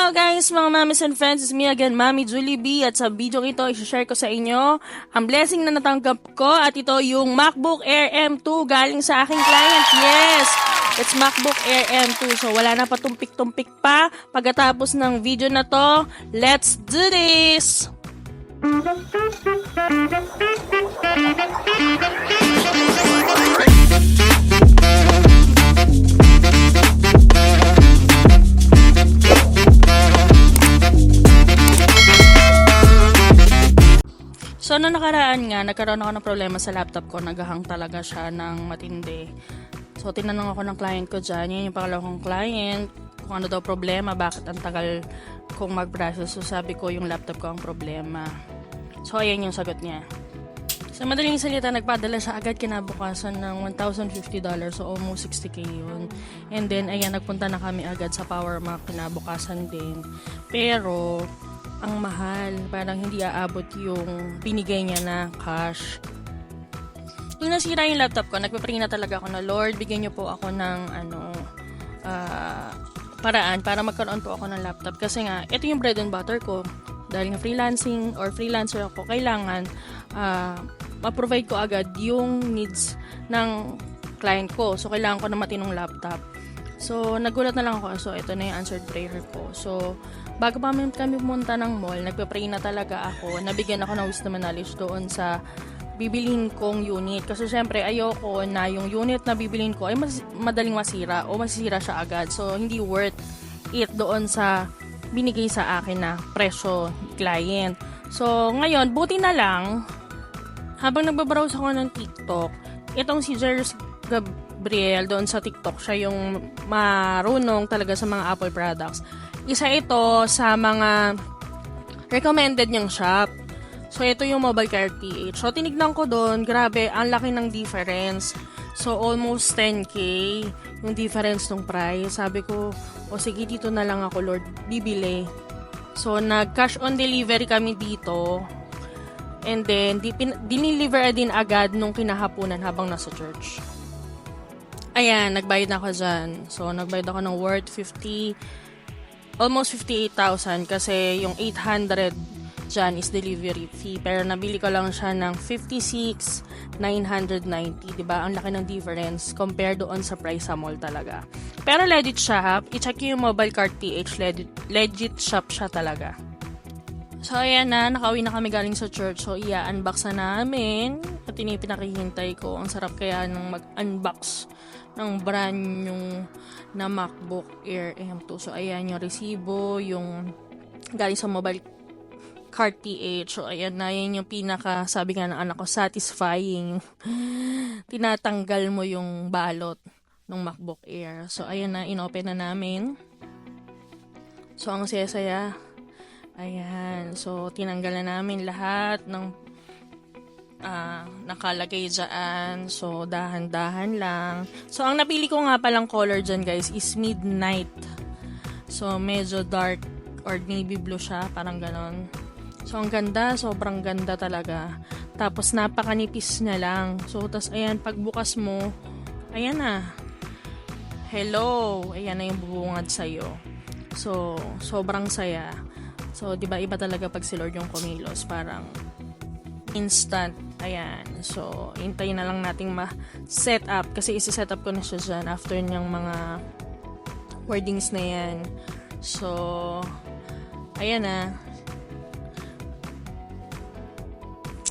Hello guys, mga mamis and friends, it's me again, Mami Julie B. At sa video ito, i-share ko sa inyo ang blessing na natanggap ko. At ito yung MacBook Air M2 galing sa aking client. Yes, it's MacBook Air M2. So wala na patumpik-tumpik pa. Pagkatapos ng video na to, let's do this! So, noong nakaraan nga, nagkaroon ako ng problema sa laptop ko. Naghahang talaga siya ng matindi. So, tinanong ako ng client ko dyan. Yan yung pangalawang client. Kung ano daw problema, bakit ang tagal kong mag-process. So, sabi ko yung laptop ko ang problema. So, ayan yung sagot niya. Sa madaling salita, nagpadala siya agad kinabukasan ng $1,050. So, almost 60K yun. And then, ayan, nagpunta na kami agad sa PowerMac kinabukasan din. Pero, ang mahal, parang hindi aabot yung binigay niya na cash. Nung nasira yung laptop ko, nagpapray na talaga ako na, Lord, bigyan niyo po ako ng paraan para magkaroon po ako ng laptop. Kasi nga, ito yung bread and butter ko. Dahil nga freelancing or freelancer ako, kailangan ma-provide ko agad yung needs ng client ko. So, kailangan ko na matinong laptop. So, nagulat na lang ako. So, ito na yung answered prayer ko. So, bago pa kami pumunta ng mall, nagpe-pray na talaga ako. Nabigyan ako ng wisdom and knowledge doon sa bibilhin kong unit. Kasi syempre, ayoko na yung unit na bibilhin ko ay madaling masira o masisira siya agad. So, hindi worth it doon sa binigay sa akin na presyo client. So, ngayon, buti na lang, habang nagbabrowse ako ng TikTok, itong si Jerus Gabriel doon sa TikTok, siya yung marunong talaga sa mga Apple products. Isa ito sa mga recommended niyang shop. So, ito yung Mobile Care PH. So, tinignan ko doon, grabe, ang laki ng difference. So, almost 10K yung difference ng price. Sabi ko, o sige, dito na lang ako, Lord, bibili. So, nag-cash on delivery kami dito. And then, diniliver din agad nung kinahapunan habang nasa church. Ayan, nagbayad na ako dyan. So, nagbayad ako ng worth almost 58,000 kasi yung 800 dyan is delivery fee. Pero nabili ko lang siya ng 56,990. Diba? Ang laki ng difference compared doon sa price sa mall talaga. Pero legit shop. I-check yung Mobile Cart PH. Legit shop siya talaga. So, ayan na. Nakauwi na kami galing sa church. So, i-unbox na namin. At pinakihintay ko. Ang sarap kaya ng mag-unbox ng brand yung na MacBook Air M2. So, ayan yung resibo, yung galing sa Mobile Cart PH. So, ayan na, yan yung sabi nga ng anak ko, satisfying. Tinatanggal mo yung balot ng MacBook Air. So, ayan na, inopen na namin. So, ang saya-saya. Ayan. So, tinanggal na namin lahat ng nakalagay dyan. So, dahan-dahan lang. So, ang napili ko nga palang color dyan, guys, is midnight. So, medyo dark or navy blue siya. Parang ganon. So, ang ganda. Sobrang ganda talaga. Tapos, napakanipis niya lang. So, tas ayan, pagbukas mo, ayan na. Hello! Ayan na yung bubungad sa'yo. So, sobrang saya. So, diba, iba talaga pag si Lord yung kumilos. Parang instant. Ayan. So, hintayin na lang nating ma-set up. Kasi isi-set up ko na siya dyan after niyang mga wordings na yan. So, ayan na.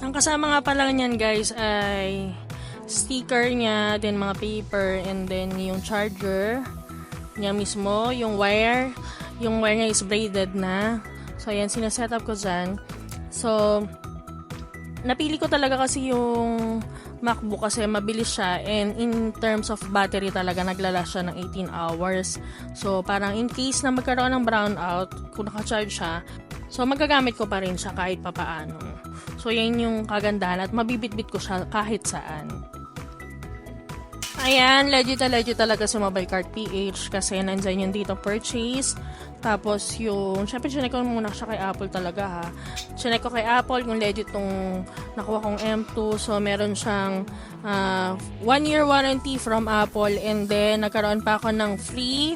Ang kasama nga pala niyan, guys, ay sticker niya, then mga paper, and then yung charger niya mismo, yung wire. Yung wire niya is braided na. So, ayan, sinaset up ko dyan. So, napili ko talaga kasi yung MacBook kasi mabilis siya, and in terms of battery talaga naglalast siya ng 18 hours. So, parang in case na magkaroon ng brownout, kung naka-charge siya, so magagamit ko pa rin siya kahit papaano. So, yan yung kagandahan at mabibitbit ko siya kahit saan. Ayan, legit talaga sa Mobile Cart PH kasi nandyan yung dito purchase. Tapos yung, syempre chinek ko muna siya kay Apple talaga ha. Chinek ko kay Apple kung legit tong nakuha kong M2. So meron siyang 1 year warranty from Apple, and then nagkaroon pa ako ng free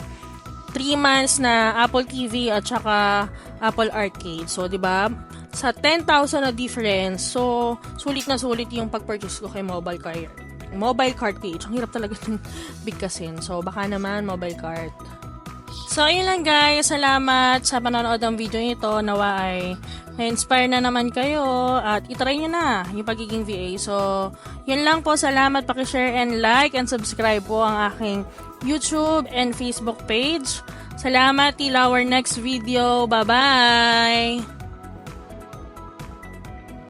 3 months na Apple TV at saka Apple Arcade. So, di ba? Sa 10,000 na difference, so, sulit na sulit yung pag-purchase ko kay Mobile Cart PH. Ang hirap talaga itong bigkasin. So, baka naman Mobile Cart. So, ayun lang guys. Salamat sa panonood ng video nito. Nawa ay na-inspire na naman kayo at itry nyo na yung pagiging VA. So, yun lang po. Salamat. Pakishare and like and subscribe po ang aking YouTube and Facebook page. Salamat. Till our next video. Bye-bye!